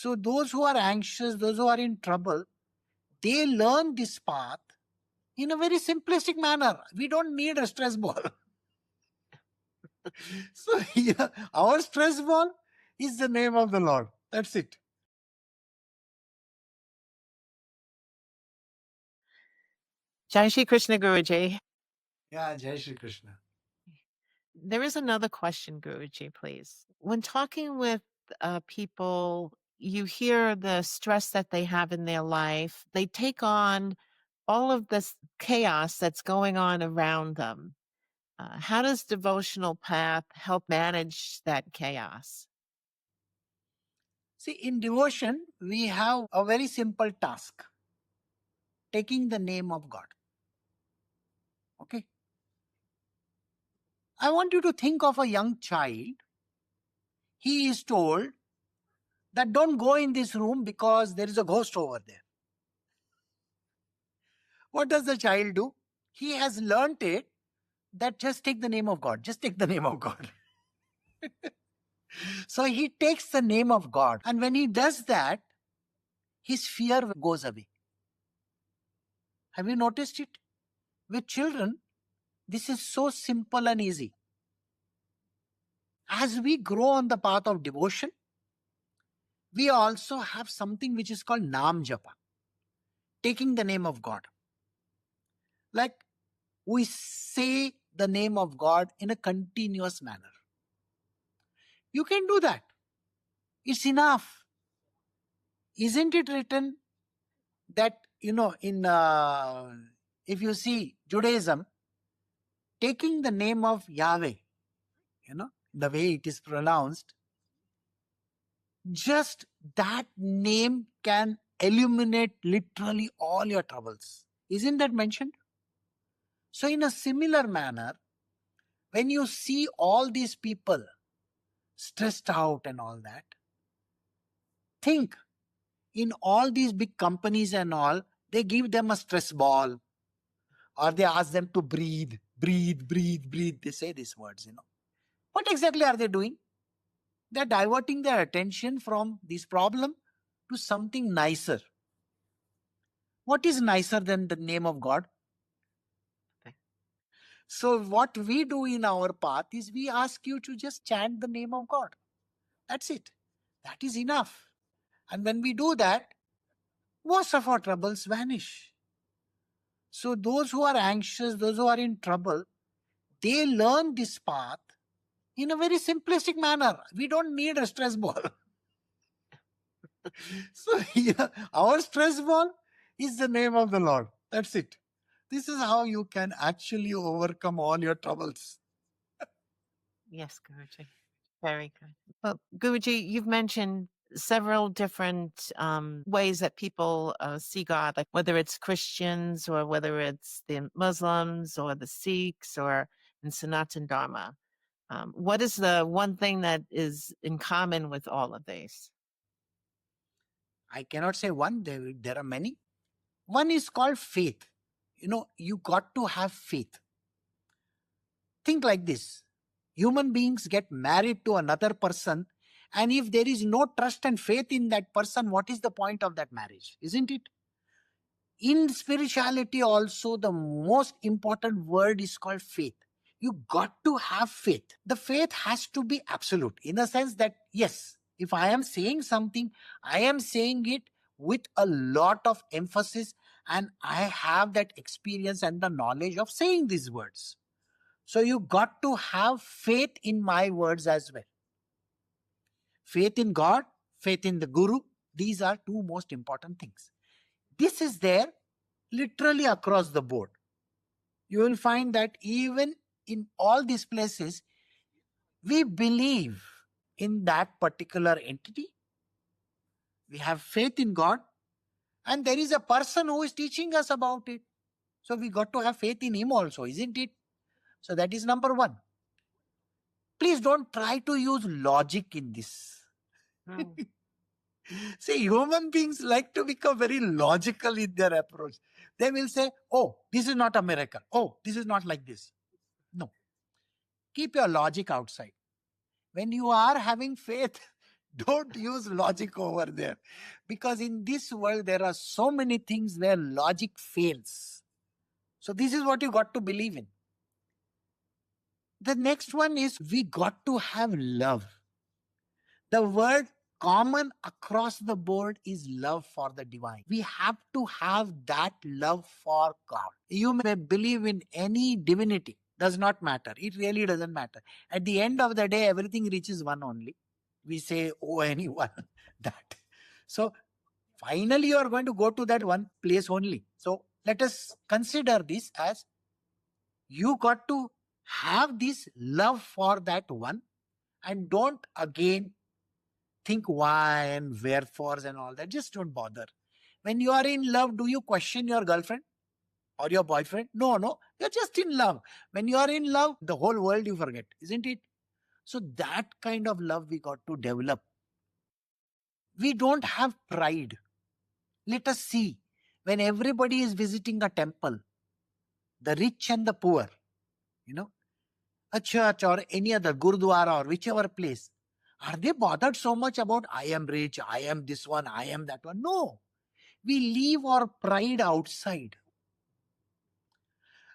So those who are anxious, those who are in trouble, they learn this path in a very simplistic manner. We don't need a stress ball. So our stress ball is the name of the Lord. That's it. Jai Shri Krishna Guruji. Yeah, Jai Shri Krishna. There is another question, Guruji, please. When talking with people, you hear the stress that they have in their life. They take on all of this chaos that's going on around them. How does Devotional Path help manage that chaos? See, in devotion, we have a very simple task. Taking the name of God. Okay? I want you to think of a young child. He is told that don't go in this room because there is a ghost over there. What does the child do? He has learnt it that just take the name of God. Just take the name of God. So he takes the name of God. And when he does that, his fear goes away. Have you noticed it? With children, this is so simple and easy. As we grow on the path of devotion, we also have something which is called Naam Japa, taking the name of God. Like we say the name of God in a continuous manner. You can do that. It's enough. Isn't it written that, if you see Judaism, taking the name of Yahweh, the way it is pronounced, just that name can eliminate literally all your troubles. Isn't that mentioned? So in a similar manner, when you see all these people stressed out and all that, think in all these big companies and all, they give them a stress ball or they ask them to breathe, breathe, breathe, breathe. They say these words, What exactly are they doing? They're diverting their attention from this problem to something nicer. What is nicer than the name of God? So what we do in our path is we ask you to just chant the name of God. That's it. That is enough. And when we do that, most of our troubles vanish. So those who are anxious, those who are in trouble, they learn this path in a very simplistic manner. We don't need a stress ball. So our stress ball is the name of the Lord. That's it. This is how you can actually overcome all your troubles. Yes, Guruji. Very good. Well, Guruji, you've mentioned several different ways that people see God, like whether it's Christians or whether it's the Muslims or the Sikhs or in Sanatan Dharma. What is the one thing that is in common with all of these? I cannot say one. There are many. One is called faith. You got to have faith. Think like this. Human beings get married to another person, and if there is no trust and faith in that person, what is the point of that marriage? Isn't it? In spirituality also, the most important word is called faith. You got to have faith. The faith has to be absolute in the sense that, yes, if I am saying something, I am saying it with a lot of emphasis, and I have that experience and the knowledge of saying these words. So you got to have faith in my words as well. Faith in God, faith in the Guru, these are two most important things. This is there literally across the board. You will find that even in all these places, we believe in that particular entity. We have faith in God, and there is a person who is teaching us about it. So we got to have faith in him also, isn't it? So that is number one. Please don't try to use logic in this. See, human beings like to become very logical in their approach. They will say, oh, this is not a miracle. Oh, this is not like this. No. Keep your logic outside. When you are having faith, Don't use logic over there. Because in this world, there are so many things where logic fails. So this is what you got to believe in. The next one is we got to have love. The word common across the board is love for the divine. We have to have that love for God. You may believe in any divinity, does not matter. It really doesn't matter. At the end of the day, everything reaches one only. We say, oh, anyone, that. So finally, you are going to go to that one place only. So let us consider this as you got to have this love for that one, and don't again think why and wherefores and all that. Just don't bother. When you are in love, do you question your girlfriend or your boyfriend? No. You're just in love. When you are in love, the whole world you forget, isn't it? So that kind of love we got to develop. We don't have pride. Let us see, when everybody is visiting a temple, the rich and the poor, a church or any other Gurudwara or whichever place, are they bothered so much about I am rich, I am this one, I am that one? No. We leave our pride outside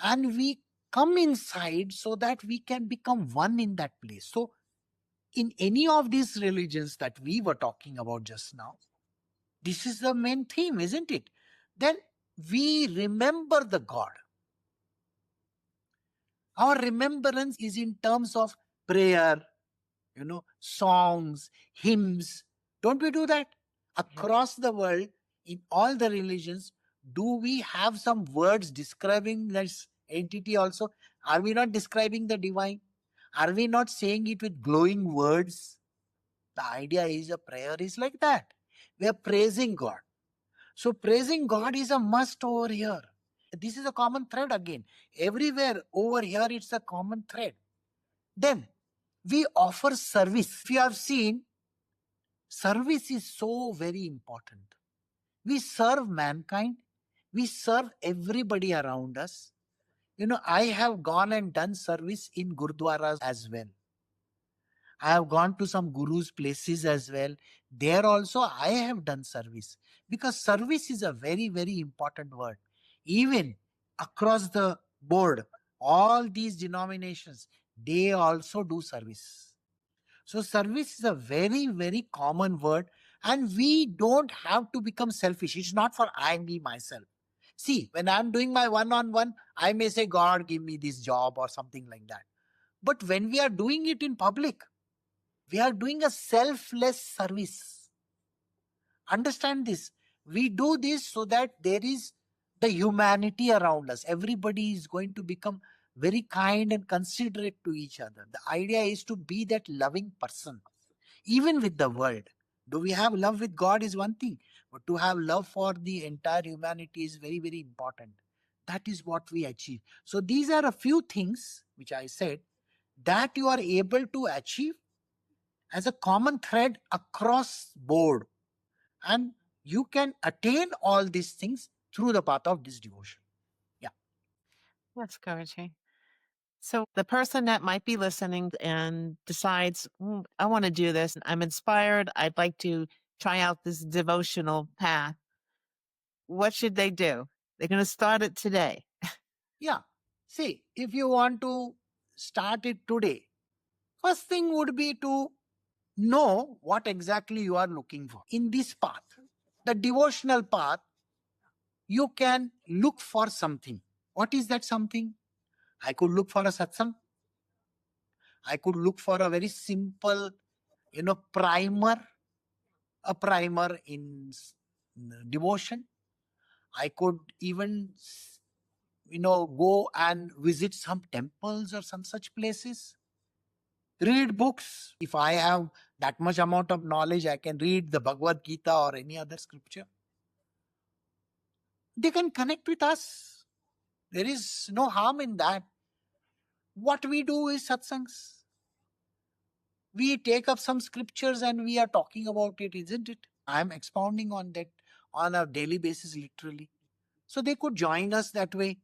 and we come inside so that we can become one in that place. So in any of these religions that we were talking about just now, this is the main theme, isn't it? Then we remember the God. Our remembrance is in terms of prayer, songs, hymns. Don't we do that? Across the world, in all the religions, do we have some words describing this entity also? Are we not describing the divine? Are we not saying it with glowing words? The idea is a prayer is like that. We are praising God. So praising God is a must over here. This is a common thread again. Everywhere over here, it's a common thread. Then we offer service. If you have seen, service is so very important. We serve mankind. We serve everybody around us. I have gone and done service in Gurdwaras as well. I have gone to some gurus' places as well. There also I have done service. Because service is a very, very important word. Even across the board, all these denominations, they also do service. So service is a very, very common word, and we don't have to become selfish. It's not for I, me, myself. See, when I'm doing my one-on-one, I may say, God, give me this job or something like that. But when we are doing it in public, we are doing a selfless service. Understand this. We do this so that there is the humanity around us. Everybody is going to become very kind and considerate to each other. The idea is to be that loving person, even with the world. Do we have love with God is one thing, but to have love for the entire humanity is very, very important. That is what we achieve. So these are a few things which I said that you are able to achieve as a common thread across board, and you can attain all these things through the path of this devotion. Yeah. Yes, Guruji. So the person that might be listening and decides, I want to do this, and I'm inspired, I'd like to try out this devotional path. What should they do? They're going to start it today. Yeah. See, if you want to start it today, first thing would be to know what exactly you are looking for. In this path, the devotional path, you can look for something. What is that something? I could look for a satsang. I could look for a very simple, primer, a primer in devotion. I could even, go and visit some temples or some such places. Read books. If I have that much amount of knowledge, I can read the Bhagavad Gita or any other scripture. They can connect with us. There is no harm in that. What we do is satsangs. We take up some scriptures and we are talking about it, isn't it? I am expounding on that on a daily basis, literally. So they could join us that way.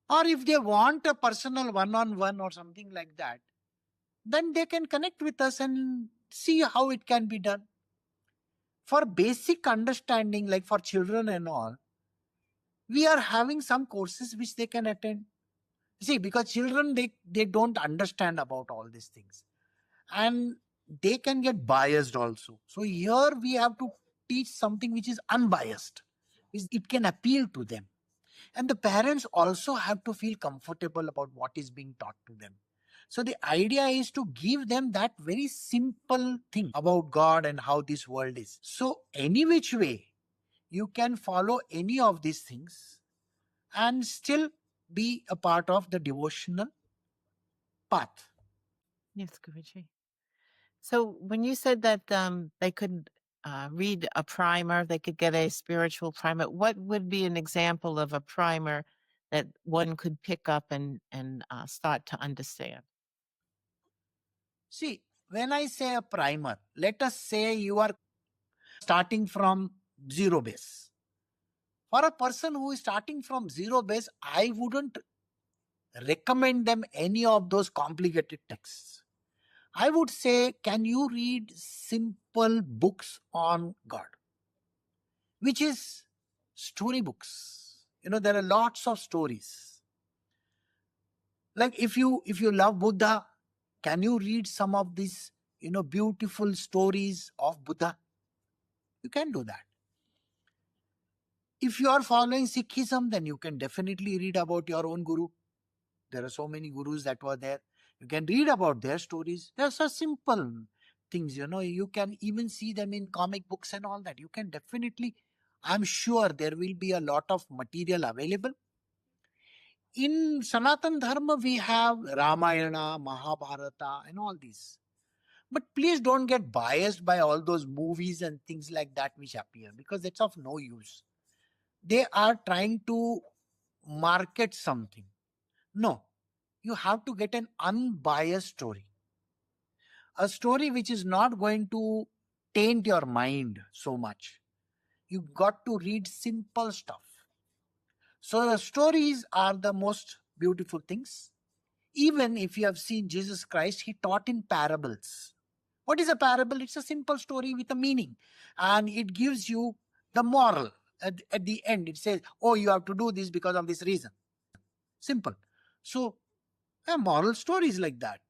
Or if they want a personal one-on-one or something like that, then they can connect with us and see how it can be done. For basic understanding, like for children and all, we are having some courses which they can attend. See, because children, they don't understand about all these things, and they can get biased also. So here we have to teach something which is unbiased, which it can appeal to them. And the parents also have to feel comfortable about what is being taught to them. So the idea is to give them that very simple thing about God and how this world is. So any which way, you can follow any of these things and still be a part of the devotional path. Yes, Guruji. So when you said that they could read a primer, they could get a spiritual primer, what would be an example of a primer that one could pick up and start to understand? See, when I say a primer, let us say you are starting from zero base. For a person who is starting from zero base, I wouldn't recommend them any of those complicated texts. I would say, can you read simple books on God, which is storybooks. There are lots of stories. Like if you love Buddha, can you read some of these beautiful stories of Buddha? You can do that. If you are following Sikhism, then you can definitely read about your own guru. There are so many gurus that were there. You can read about their stories. They're so simple things, you can even see them in comic books and all that. You can definitely, I'm sure there will be a lot of material available. In Sanatan Dharma, we have Ramayana, Mahabharata, and all these. But please don't get biased by all those movies and things like that which appear, because that's of no use. They are trying to market something. No, you have to get an unbiased story. A story which is not going to taint your mind so much. You got to read simple stuff. So the stories are the most beautiful things. Even if you have seen Jesus Christ, he taught in parables. What is a parable? It's a simple story with a meaning. And it gives you the moral. At the end, it says, oh, you have to do this because of this reason. Simple. So, a moral story is like that.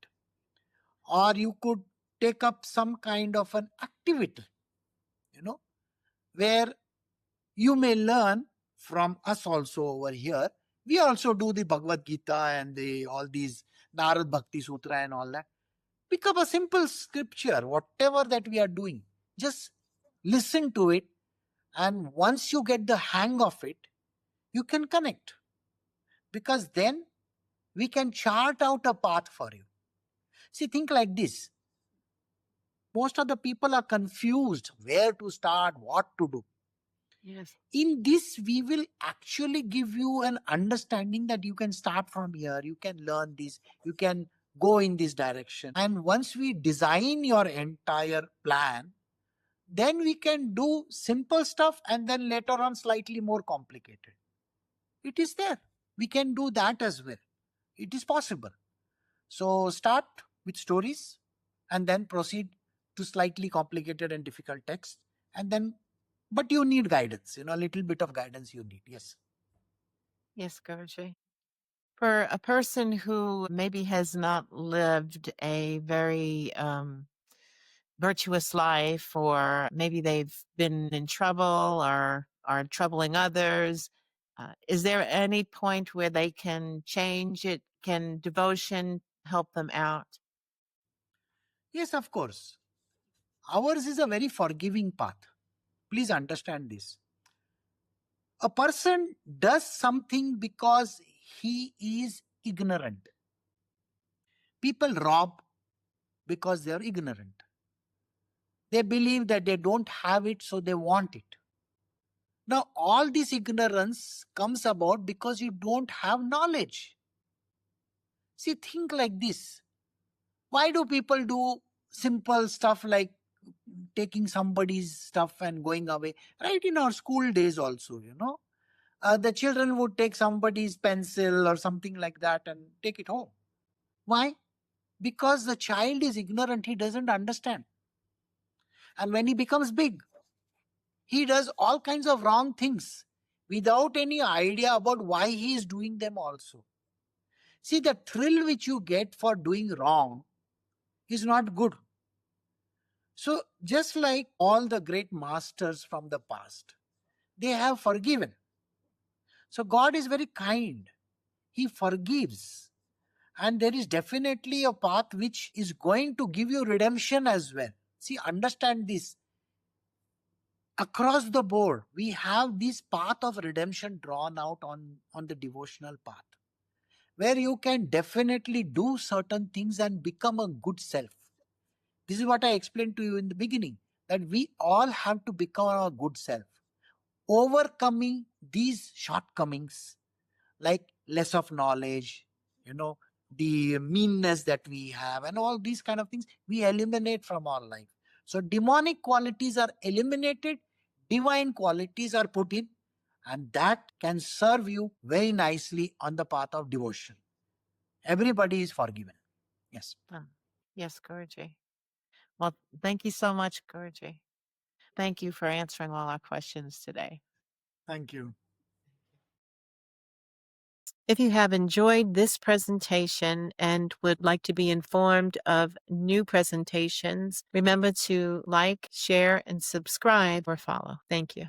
Or you could take up some kind of an activity, where you may learn from us also over here. We also do the Bhagavad Gita and all these Narad Bhakti Sutra and all that. Pick up a simple scripture, whatever that we are doing. Just listen to it. And once you get the hang of it, you can connect. Because then we can chart out a path for you. See, think like this. Most of the people are confused where to start, what to do. Yes. In this, we will actually give you an understanding that you can start from here, you can learn this, you can go in this direction. And once we design your entire plan, then we can do simple stuff and then later on slightly more complicated. It is there. We can do that as well. It is possible. So start with stories and then proceed to slightly complicated and difficult text. And then, but you need guidance, a little bit of guidance you need. Yes. Yes, Guruji. For a person who maybe has not lived a very virtuous life, or maybe they've been in trouble or are troubling others, is there any point where they can change it? Can devotion help them out? Yes, of course. Ours is a very forgiving path. Please understand this. A person does something because he is ignorant. People rob because they are ignorant. They believe that they don't have it, so they want it. Now, all this ignorance comes about because you don't have knowledge. See, think like this. Why do people do simple stuff like taking somebody's stuff and going away? Right in our school days also, the children would take somebody's pencil or something like that and take it home. Why? Because the child is ignorant, he doesn't understand. And when he becomes big, he does all kinds of wrong things without any idea about why he is doing them also. See, the thrill which you get for doing wrong is not good. So just like all the great masters from the past, they have forgiven. So God is very kind. He forgives. And there is definitely a path which is going to give you redemption as well. See, understand this. Across the board, we have this path of redemption drawn out on the devotional path, where you can definitely do certain things and become a good self. This is what I explained to you in the beginning, that we all have to become a good self. Overcoming these shortcomings, like less of knowledge, the meanness that we have, and all these kind of things, we eliminate from our life. So demonic qualities are eliminated, divine qualities are put in, and that can serve you very nicely on the path of devotion. Everybody is forgiven. Yes. Yes, Guruji. Well, thank you so much, Guruji. Thank you for answering all our questions today. Thank you. If you have enjoyed this presentation and would like to be informed of new presentations, remember to like, share, and subscribe or follow. Thank you.